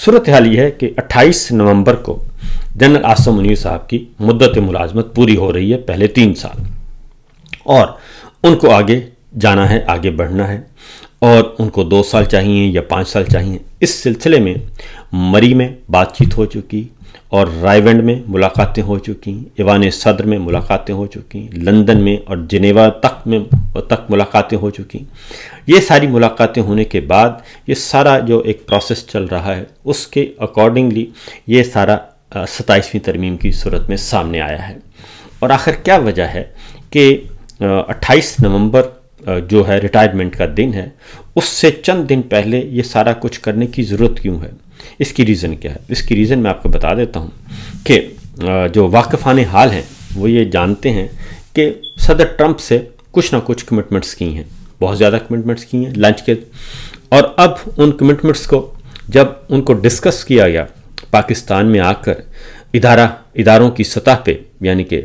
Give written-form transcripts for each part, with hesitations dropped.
सूरत हाल ये है कि 28 नवंबर को जनरल आसिम मुनीर साहब की मुद्दत मुलाजमत पूरी हो रही है, पहले 3 साल, और उनको आगे जाना है, आगे बढ़ना है, और उनको 2 साल चाहिए या 5 साल चाहिए। इस सिलसिले में मरी में बातचीत हो चुकी और रायवेंड में मुलाकातें हो चुकी, ईवान सदर में मुलाकातें हो चुकी, लंदन में और जिनेवा तक मुलाकातें हो चुकी। ये सारी मुलाकातें होने के बाद ये सारा जो एक प्रोसेस चल रहा है उसके अकॉर्डिंगली ये सारा 27वीं तरमीम की सूरत में सामने आया है। और आखिर क्या वजह है कि 28 नवंबर जो है रिटायरमेंट का दिन है, उससे चंद दिन पहले ये सारा कुछ करने की ज़रूरत क्यों है? इसकी रीज़न क्या है? इसकी रीज़न मैं आपको बता देता हूँ कि जो वाक़िफ़ान हाल हैं वो ये जानते हैं कि सदर ट्रंप से कुछ ना कुछ कमिटमेंट्स की हैं, बहुत ज़्यादा कमिटमेंट्स की हैं लंच के, और अब उन कमिटमेंट्स को जब उनको डिस्कस किया गया पाकिस्तान में आकर इदारों की सतह पे, यानी कि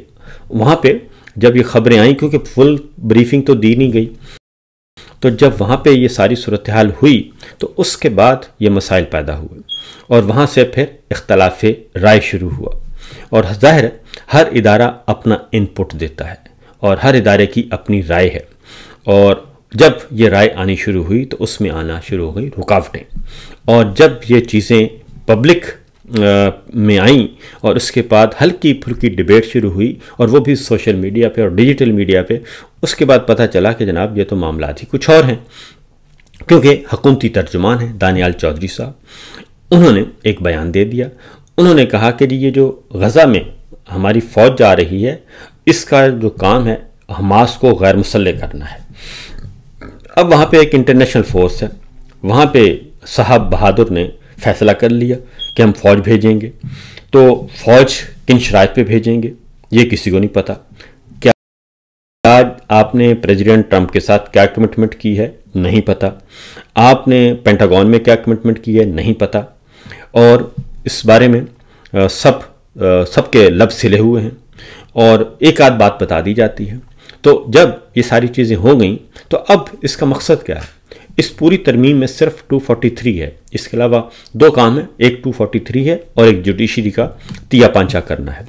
वहाँ पे जब ये खबरें आई, क्योंकि फुल ब्रीफिंग तो दी नहीं गई, तो जब वहाँ पे ये सारी सूरत हाल हुई तो उसके बाद ये मसाइल पैदा हुए और वहाँ से फिर इख्तलाफ राय शुरू हुआ। और ज़ाहिर है हर इदारा अपना इनपुट देता है और हर इदारे की अपनी राय है, और जब ये राय आनी शुरू हुई तो उसमें आना शुरू हो गई रुकावटें, और जब ये चीज़ें पब्लिक में आई और उसके बाद हल्की फुल्की डिबेट शुरू हुई, और वो भी सोशल मीडिया पे और डिजिटल मीडिया पे, उसके बाद पता चला कि जनाब ये तो मामला ही कुछ और हैं। क्योंकि हुकूमती तर्जुमान हैं दानियाल चौधरी साहब, उन्होंने एक बयान दे दिया। उन्होंने कहा कि ये जो गज़ा में हमारी फ़ौज जा रही है, इसका जो काम है हमास को गैर मुसल्लह करना है। अब वहाँ पे एक इंटरनेशनल फोर्स है, वहाँ पे साहब बहादुर ने फैसला कर लिया कि हम फ़ौज भेजेंगे। तो फ़ौज किन शराइत पे भेजेंगे ये किसी को नहीं पता। क्या आज आपने प्रेसिडेंट ट्रंप के साथ क्या कमिटमेंट की है, नहीं पता। आपने पेंटागन में क्या कमिटमेंट की है, नहीं पता। और इस बारे में सबके लब सिले हुए हैं और एक आध बात बता दी जाती है। तो जब ये सारी चीज़ें हो गई तो अब इसका मकसद क्या है? इस पूरी तरमीम में सिर्फ 243 है, इसके अलावा 2 काम है, एक 243 है और एक जुडिशरी का तिया पांचा करना है।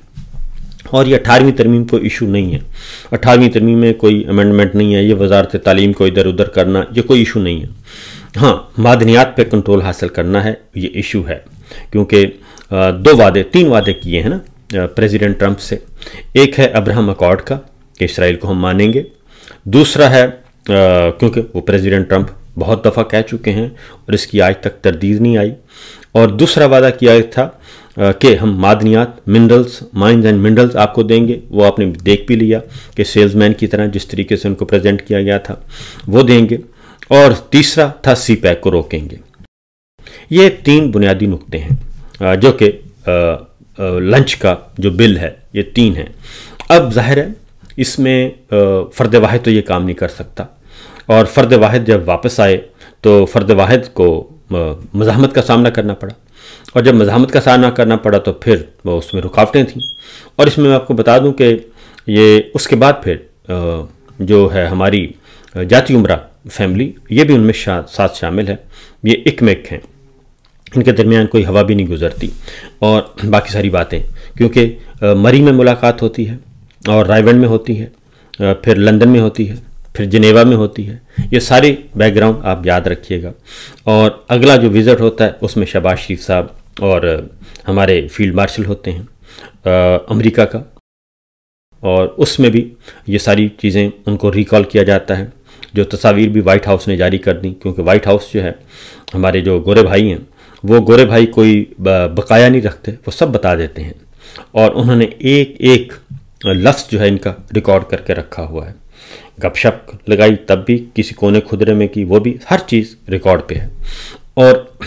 और ये 18वीं तरमीम कोई इशू नहीं है, 18वीं तरमीम में कोई अमेंडमेंट नहीं है, ये वजारत तालीम को इधर उधर करना ये कोई इशू नहीं है। हाँ, मादनियात पे कंट्रोल हासिल करना है, ये इशू है, क्योंकि 3 वादे किए हैं ना प्रेसिडेंट ट्रंप से। एक है अब्राहम अकॉर्ड का कि इसराइल को हम मानेंगे, दूसरा है क्योंकि वो प्रेसिडेंट ट्रंप बहुत दफ़ा कह चुके हैं और इसकी आज तक तरदीद नहीं आई, और दूसरा वादा किया था कि हम मादनियात माइंस एंड मिनरल्स आपको देंगे, वो आपने देख भी लिया कि सेल्समैन की तरह जिस तरीके से उनको प्रेजेंट किया गया था वो देंगे, और तीसरा था CPEC को रोकेंगे। ये 3 बुनियादी नुक्ते हैं जो कि लंच का जो बिल है ये 3 है। अब जाहिर है इसमें फ़र्द वाहिद तो ये काम नहीं कर सकता, और फ़र्द वाहिद जब वापस आए तो फ़र्द वाहिद को मज़ाहमत का सामना करना पड़ा, और जब मज़ाहमत का सामना करना पड़ा तो फिर वो उसमें रुकावटें थीं। और इसमें मैं आपको बता दूं कि ये उसके बाद फिर जो है हमारी जाती उमरा फैमिली, ये भी उनमें साथ शामिल है। ये इकमेक हैं, इनके दरमियान कोई हवा भी नहीं गुजरती, और बाकी सारी बातें, क्योंकि मरी में मुलाकात होती है और रायवेंड में होती है, फिर लंदन में होती है, फिर जिनेवा में होती है। ये सारी बैकग्राउंड आप याद रखिएगा। और अगला जो विज़िट होता है उसमें शहबाज शरीफ साहब और हमारे फील्ड मार्शल होते हैं अमेरिका का, और उसमें भी ये सारी चीज़ें उनको रिकॉल किया जाता है। जो तस्वीर भी वाइट हाउस ने जारी कर दी, क्योंकि वाइट हाउस जो है हमारे जो गोरे भाई हैं वो गोरे भाई कोई बकाया नहीं रखते, वो सब बता देते हैं, और उन्होंने एक एक लफ्ज़ जो है इनका रिकॉर्ड करके रखा हुआ है। गपशप लगाई तब भी, किसी कोने खुदरे में की वो भी, हर चीज़ रिकॉर्ड पे है। और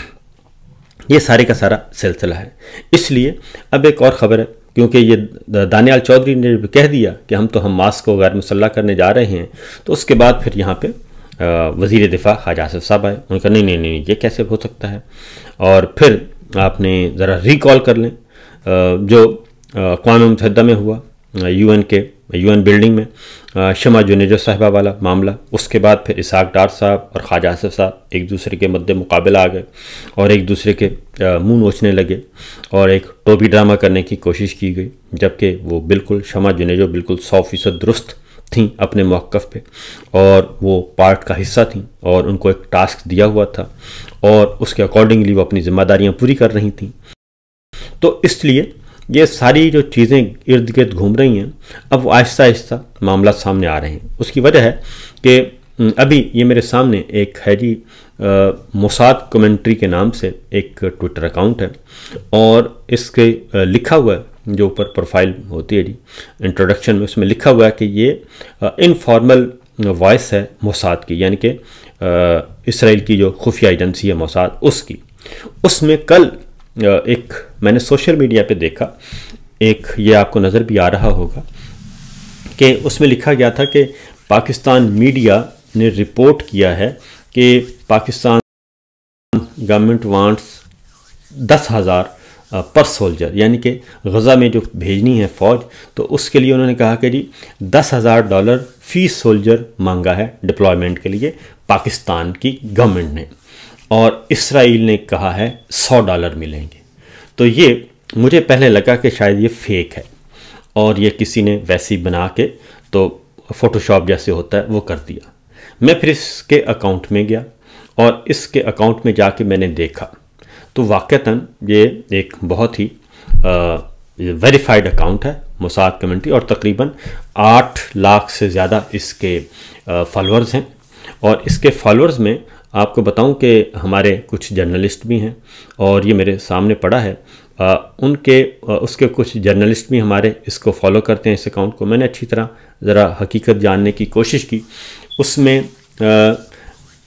ये सारे का सारा सिलसिला है। इसलिए अब एक और ख़बर है, क्योंकि ये दानियाल चौधरी ने कह दिया कि हम तो हमास को गैर मुसल्लह करने जा रहे हैं, तो उसके बाद फिर यहाँ पे वज़ीर दिफा ख्वाजा आसिफ साहब आए। उन्होंने कहा नहीं ये कैसे हो सकता है। और फिर आपने ज़रा रिकॉल कर लें जो अक़वाम मुत्तहिदा में हुआ, UN के UN बिल्डिंग में शमा जुनेजो साहिबा वाला मामला, उसके बाद फिर इसहाक डार साहब और ख्वाजा आसिफ साहब एक दूसरे के मद्दे मुकाबला आ गए और एक दूसरे के मुंह नोचने लगे और एक टोपी ड्रामा करने की कोशिश की गई, जबकि वो बिल्कुल शमा जुनेजो बिल्कुल 100% दुरुस्त थी अपने मौक़िफ़ पे और वो पार्ट का हिस्सा थी और उनको एक टास्क दिया हुआ था और उसके अकॉर्डिंगली वो अपनी ज़िम्मेदारियाँ पूरी कर रही थी। तो इसलिए ये सारी जो चीज़ें इर्द गिर्द घूम रही हैं, अब आहिस्ता आहिस्ता मामला सामने आ रहे हैं। उसकी वजह है कि अभी ये मेरे सामने एक है जी मोसाद कमेंट्री के नाम से एक ट्विटर अकाउंट है और इसके लिखा हुआ है, जो ऊपर प्रोफाइल होती है जी इंट्रोडक्शन में, उसमें लिखा हुआ है कि ये इनफॉर्मल वॉइस है मोसाद की, यानी कि इसराइल की जो खुफिया एजेंसी है मोसाद उसकी। उसमें कल एक मैंने सोशल मीडिया पे देखा, एक ये आपको नज़र भी आ रहा होगा कि उसमें लिखा गया था कि पाकिस्तान मीडिया ने रिपोर्ट किया है कि पाकिस्तान गवर्नमेंट वांट्स 10,000 पर सोल्जर, यानी कि गज़ा में जो भेजनी है फ़ौज, तो उसके लिए उन्होंने कहा कि जी $10,000 फ़ी सोल्जर मांगा है डिप्लॉयमेंट के लिए पाकिस्तान की गवर्नमेंट ने, और इसराइल ने कहा है $100 मिलेंगे। तो ये मुझे पहले लगा कि शायद ये फेक है और ये किसी ने वैसी बना के तो फ़ोटोशॉप जैसे होता है वो कर दिया। मैं फिर इसके अकाउंट में गया और इसके अकाउंट में जाके मैंने देखा तो वाक़तन ये एक बहुत ही वेरीफाइड अकाउंट है मोसाद कमेंट्री और तकरीबन 8 लाख से ज़्यादा इसके फॉलोअर्स हैं। और इसके फॉलोअर्स में आपको बताऊं कि हमारे कुछ जर्नलिस्ट भी हैं और ये मेरे सामने पड़ा है, उसके कुछ जर्नलिस्ट भी हमारे इसको फॉलो करते हैं, इस अकाउंट को। मैंने अच्छी तरह ज़रा हकीकत जानने की कोशिश की।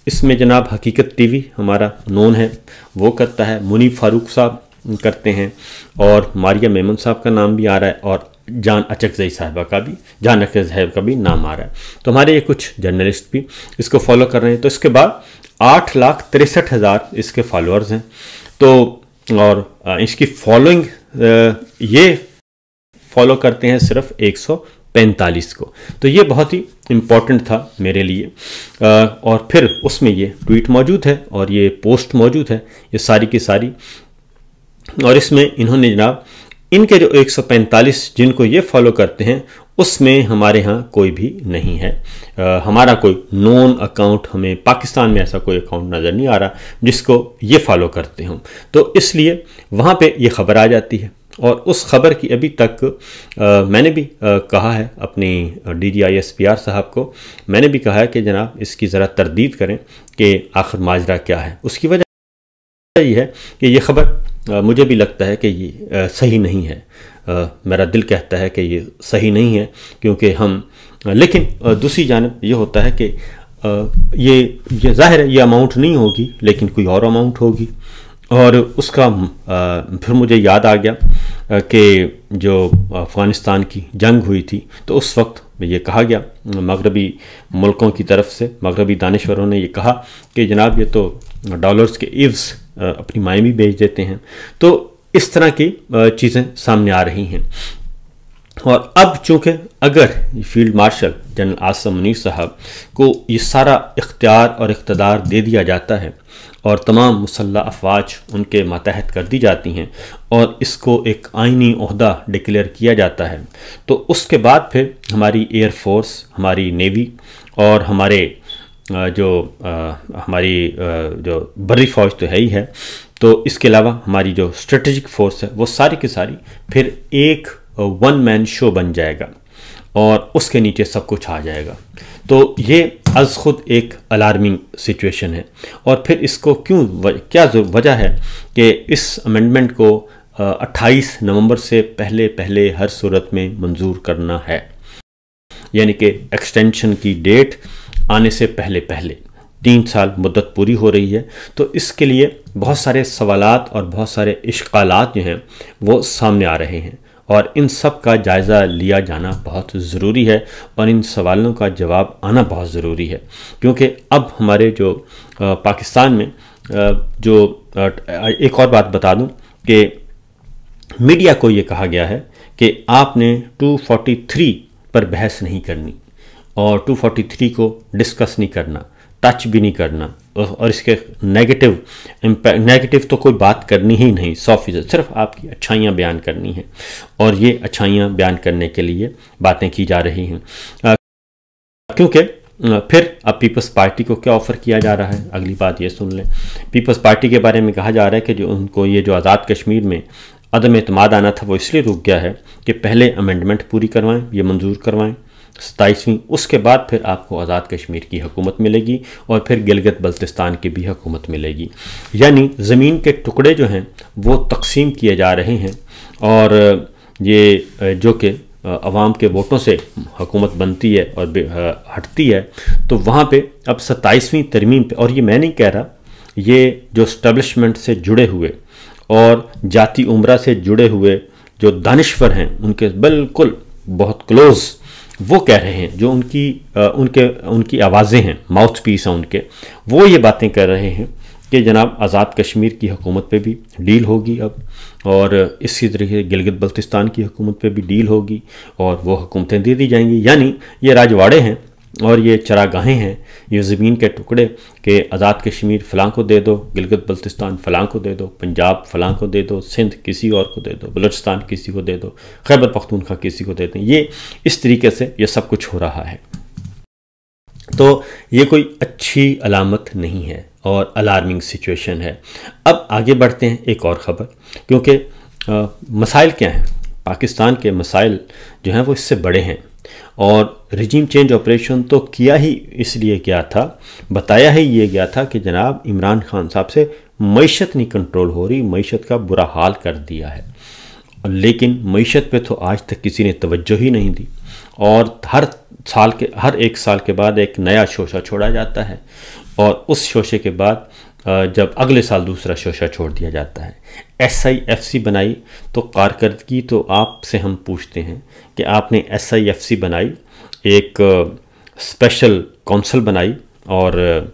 इसमें जनाब हकीकत टीवी हमारा नोन है, वो करता है, मुनीब फ़ारूक साहब करते हैं और मारिया मेमन साहब का नाम भी आ रहा है और जान अचकज़ई साहिबा का भी, जान अचकज़ई साहिब का भी नाम आ रहा है। तो हमारे ये कुछ जर्नलिस्ट भी इसको फॉलो कर रहे हैं। तो इसके बाद 8,63,000 इसके फॉलोअर्स हैं। तो और इसकी फॉलोइंग ये फॉलो करते हैं सिर्फ 145 को। तो ये बहुत ही इम्पॉर्टेंट था मेरे लिए। और फिर उसमें ये ट्वीट मौजूद है और ये पोस्ट मौजूद है, ये सारी की सारी। और इसमें इन्होंने जनाब इनके जो 145 जिनको ये फॉलो करते हैं उसमें हमारे यहाँ कोई भी नहीं है। हमारा कोई नॉन अकाउंट, हमें पाकिस्तान में ऐसा कोई अकाउंट नज़र नहीं आ रहा जिसको ये फॉलो करते हों। तो इसलिए वहाँ पे ये ख़बर आ जाती है और उस खबर की अभी तक मैंने भी कहा है अपनी DGI-SPR साहब को, मैंने भी कहा है कि जनाब इसकी ज़रा तरदीद करें कि आखिर माजरा क्या है। उसकी वजह ये है कि ये ख़बर मुझे भी लगता है कि ये सही नहीं है। मेरा दिल कहता है कि ये सही नहीं है क्योंकि लेकिन दूसरी जानब ये होता है कि ये ज़ाहिर है ये अमाउंट नहीं होगी लेकिन कोई और अमाउंट होगी। और उसका फिर मुझे याद आ गया कि जो अफ़गानिस्तान की जंग हुई थी तो उस वक्त ये कहा गया मगरबी मुल्कों की तरफ से, मगरबी दानिश्वरों ने ये कहा कि जनाब ये तो डॉलर्स के इव्स अपनी मायमी बेच देते हैं। तो इस तरह की चीज़ें सामने आ रही हैं। और अब चूँकि अगर field marshal general Asim Munir साहब को ये सारा इख्तियार और इक़्तिदार दे दिया जाता है और तमाम मुसल्लह अफवाज उनके मातहत कर दी जाती हैं और इसको एक आइनी ओहदा डिक्लेयर किया जाता है, तो उसके बाद फिर हमारी एयर फोर्स, हमारी नेवी और हमारे जो बर्री फ़ौज तो है ही है, तो इसके अलावा हमारी जो स्ट्रेटजिक फ़ोर्स है वो सारी की सारी फिर एक वन मैन शो बन जाएगा और उसके नीचे सब कुछ आ जाएगा। तो ये अज़ ख़ुद एक अलार्मिंग सिचुएशन है। और फिर इसको क्या वजह है कि इस अमेंडमेंट को 28 नवंबर से पहले हर सूरत में मंजूर करना है, यानी कि एक्सटेंशन की डेट आने से पहले 3 साल मुद्दत पूरी हो रही है। तो इसके लिए बहुत सारे सवालात और बहुत सारे इश्कालात जो हैं वो सामने आ रहे हैं और इन सब का जायज़ा लिया जाना बहुत ज़रूरी है और इन सवालों का जवाब आना बहुत ज़रूरी है। क्योंकि अब हमारे जो पाकिस्तान में एक और बात बता दूं कि मीडिया को ये कहा गया है कि आपने 243 पर बहस नहीं करनी और 243 को डिस्कस नहीं करना, टच भी नहीं करना और इसके नेगेटिव तो कोई बात करनी ही नहीं 100%, सिर्फ आपकी अच्छाइयाँ बयान करनी हैं और ये अच्छाइयाँ बयान करने के लिए बातें की जा रही हैं। क्योंकि फिर अब पीपल्स पार्टी को क्या ऑफ़र किया जा रहा है, अगली बात ये सुन लें। पीपल्स पार्टी के बारे में कहा जा रहा है कि जो उनको ये जो आज़ाद कश्मीर में अदम एतमाद आना था वो इसलिए रुक गया है कि पहले अमेंडमेंट पूरी करवाएं, ये मंजूर करवाएं 27वीं, उसके बाद फिर आपको आज़ाद कश्मीर की हुकूमत मिलेगी और फिर गिलगित बल्तिस्तान की भी हुकूमत मिलेगी। यानी ज़मीन के टुकड़े जो हैं वो तकसीम किए जा रहे हैं और ये जो कि अवाम के वोटों से हुकूमत बनती है और हटती है, तो वहाँ पे अब 27वीं तरमीम पे, और ये मैं नहीं कह रहा, ये जो इस्टेब्लिशमेंट से जुड़े हुए और जाति उम्रा से जुड़े हुए जो दानिश्वर हैं उनके बिल्कुल बहुत क्लोज़ वो कह रहे हैं, जो उनकी आवाज़ें हैं, माउथ पीस हैं उनके, वो ये बातें कर रहे हैं कि जनाब आज़ाद कश्मीर की हुकूमत पे भी डील होगी अब, और इसी तरीके गिलगित बल्तिस्तान की हुकूमत पे भी डील होगी और वो हुकूमतें दे दी जाएंगी। यानी ये राजवाड़े हैं और ये चरागाहें हैं, ये ज़मीन के टुकड़े के आज़ाद कश्मीर फ़लाँ को दे दो, गिलगित बल्तिस्तान फ़लाँ को दे दो, पंजाब फ़लाँ को दे दो, सिंध किसी और को दे दो, बलूचिस्तान किसी को दे दो, खैबर पख्तूनख्वा किसी को दे दें। ये इस तरीके से ये सब कुछ हो रहा है। तो ये कोई अच्छी अलामत नहीं है और अलार्मिंग सिचुएशन है। अब आगे बढ़ते हैं एक और ख़बर, क्योंकि मसाइल क्या हैं, पाकिस्तान के मसाइल जो हैं वो इससे बड़े हैं और रिजीम चेंज ऑपरेशन तो किया ही इसलिए गया था, बताया ही ये गया था कि जनाब इमरान खान साहब से मईशत नहीं कंट्रोल हो रही, मईशत का बुरा हाल कर दिया है। लेकिन मईशत पे तो आज तक किसी ने तवज्जो ही नहीं दी और हर एक साल के बाद एक नया शोशा छोड़ा जाता है और उस शोशे के बाद जब अगले साल दूसरा शोशा छोड़ दिया जाता है। SIFC बनाई तो कारकर्दगी तो आपसे हम पूछते हैं कि आपने SIFC बनाई, एक स्पेशल काउंसिल बनाई और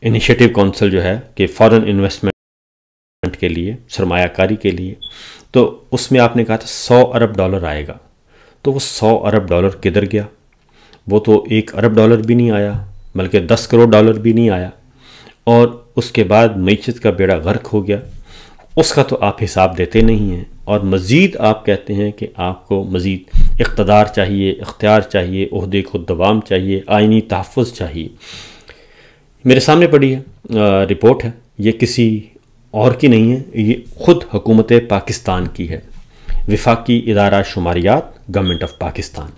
इनिशिएटिव काउंसिल जो है कि फॉरेन इन्वेस्टमेंट के लिए, सरमायाकारी के लिए, तो उसमें आपने कहा था $100 अरब आएगा। तो वो $100 अरब किधर गया? वो तो $1 अरब भी नहीं आया, बल्कि $10 करोड़ भी नहीं आया और उसके बाद मईशत का बेड़ा गर्क हो गया। उसका तो आप हिसाब देते नहीं हैं और मज़ीद आप कहते हैं कि आपको मज़ीद इक़्तिदार चाहिए, इख्तियार चाहिए, ओहदे को दवाम चाहिए, आइनी तहफ़्फ़ुज़ चाहिए। मेरे सामने पड़ी है रिपोर्ट है, ये किसी और की नहीं है, ये ख़ुद हुकूमत पाकिस्तान की है। वफाकी इदारा शुमारियात, गवर्नमेंट ऑफ पाकिस्तान,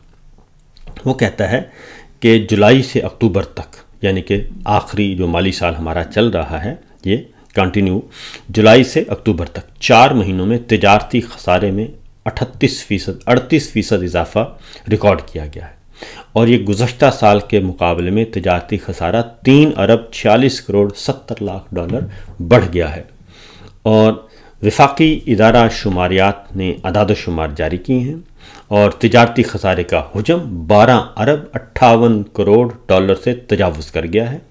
वो कहता है कि जुलाई से अक्टूबर तक, यानी कि आखिरी जो माली साल हमारा चल रहा है ये कंटिन्यू, जुलाई से अक्टूबर तक 4 महीनों में तिजारती खसारे में 38% इजाफा रिकॉर्ड किया गया है और ये गुज़श्ता साल के मुकाबले में तिजारती खसारा $3 अरब 46 करोड़ 70 लाख बढ़ गया है। और वफाकी इदारा शुमारियात ने अदाद शुमार जारी किए हैं और तिजारती खसारे का हुजम $12 अरब 58 करोड़ से तजावुज़ कर गया है,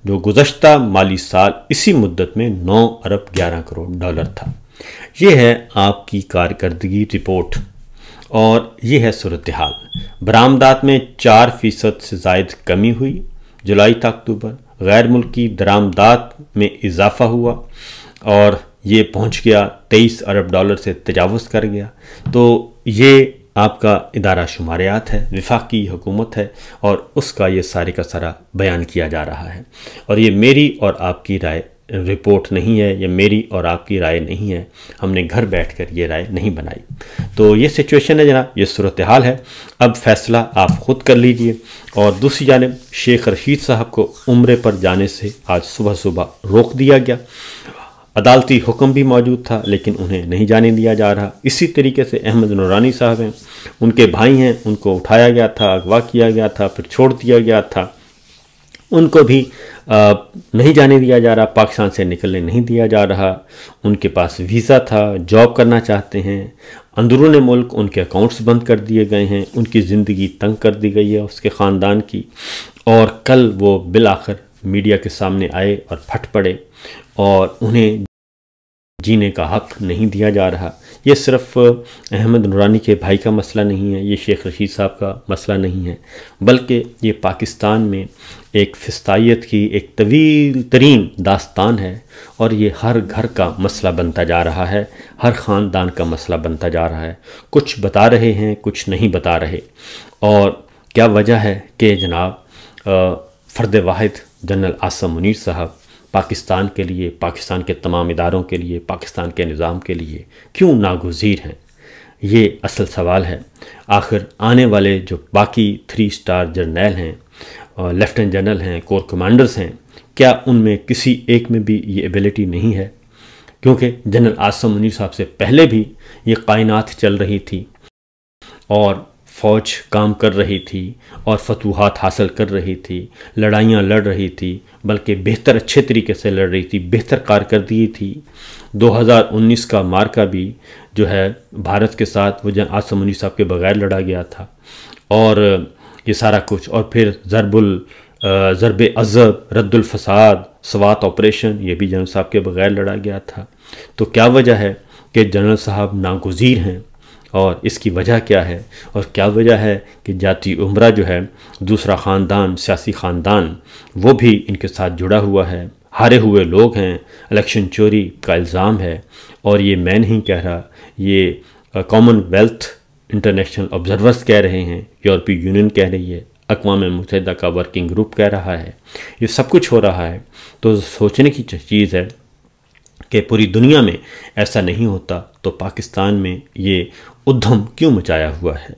जो गुज़श्ता माली साल इसी मुद्दत में $9 अरब 11 करोड़ था। ये है आपकी कारकर्दगी रिपोर्ट और ये है सूरत हाल। बरामदात में 4% से ज़ायद कमी हुई जुलाई से अक्टूबर, गैर मुल्की दरामदात में इजाफ़ा हुआ और ये पहुंच गया $23 अरब से तजावुज़ कर गया। तो ये आपका इदारा शुमारियात है, वफाकी हुकूमत है और उसका ये सारे का सारा बयान किया जा रहा है। और ये मेरी और आपकी राय रिपोर्ट नहीं है, ये मेरी और आपकी राय नहीं है, हमने घर बैठकर ये राय नहीं बनाई। तो ये सिचुएशन है जनाब, ये सूरत हाल है। अब फैसला आप ख़ुद कर लीजिए। और दूसरी जानिब शेख रशीद साहब को उम्रे पर जाने से आज सुबह सुबह रोक दिया गया। अदालती हुक्म भी मौजूद था लेकिन उन्हें नहीं जाने दिया जा रहा। इसी तरीके से अहमद नूरानी साहब हैं, उनके भाई हैं, उनको उठाया गया था, अगवा किया गया था, फिर छोड़ दिया गया था, उनको भी नहीं जाने दिया जा रहा, पाकिस्तान से निकलने नहीं दिया जा रहा। उनके पास वीज़ा था, जॉब करना चाहते हैं, अंदरून मुल्क उनके अकाउंट्स बंद कर दिए गए हैं, उनकी ज़िंदगी तंग कर दी गई है उसके ख़ानदान की। और कल वो बिल आखिर मीडिया के सामने आए और फट पड़े और उन्हें जीने का हक नहीं दिया जा रहा। ये सिर्फ अहमद नूरानी के भाई का मसला नहीं है, ये शेख रशीद साहब का मसला नहीं है, बल्कि ये पाकिस्तान में एक फिस्तायत की एक तवील तरीन दास्तान है और ये हर घर का मसला बनता जा रहा है, हर ख़ानदान का मसला बनता जा रहा है। कुछ बता रहे हैं, कुछ नहीं बता रहे। और क्या वजह है कि जनाब फ़र्द वाहिद जनरल आसिम मुनीर साहब पाकिस्तान के लिए, पाकिस्तान के तमाम इदारों के लिए, पाकिस्तान के निज़ाम के लिए क्यों नागुज़ीर हैं? ये असल सवाल है। आखिर आने वाले जो बाकी 3 स्टार जर्नल हैं, लेफ्टिनेंट जनरल हैं, कोर कमांडर्स हैं, क्या उनमें किसी एक में भी ये एबिलिटी नहीं है? क्योंकि जनरल आसिम मुनीर साहब से पहले भी ये कायनात चल रही थी और फ़ौज काम कर रही थी और फतूहात हासिल कर रही थी, लड़ाइयाँ लड़ रही थी, बल्कि बेहतर अच्छे तरीके से लड़ रही थी, बेहतर कारकर्दगी थी। 2019 का मार्का भी जो है भारत के साथ वो आसिम मुनीर साहब के बगैर लड़ा गया था और ये सारा कुछ। और फिर ज़रब अज़ब, रद्दुल फसाद, स्वात ऑपरेशन, ये भी जनरल साहब के बगैर लड़ा गया था। तो क्या वजह है कि जनरल साहब नागुज़ीर हैं और इसकी वजह क्या है? और क्या वजह है कि जाती उम्रा जो है, दूसरा ख़ानदान, सियासी ख़ानदान, वो भी इनके साथ जुड़ा हुआ है, हारे हुए लोग हैं, इलेक्शन चोरी का इल्ज़ाम है। और ये मैं नहीं कह रहा, ये कॉमनवेल्थ इंटरनेशनल ऑब्जर्वर्स कह रहे हैं, यूरोपीय यूनियन कह रही है, अक़वाम मुत्तहिदा का वर्किंग ग्रुप कह रहा है, ये सब कुछ हो रहा है। तो सोचने की चीज़ है कि पूरी दुनिया में ऐसा नहीं होता तो पाकिस्तान में ये उद्यम क्यों मचाया हुआ है।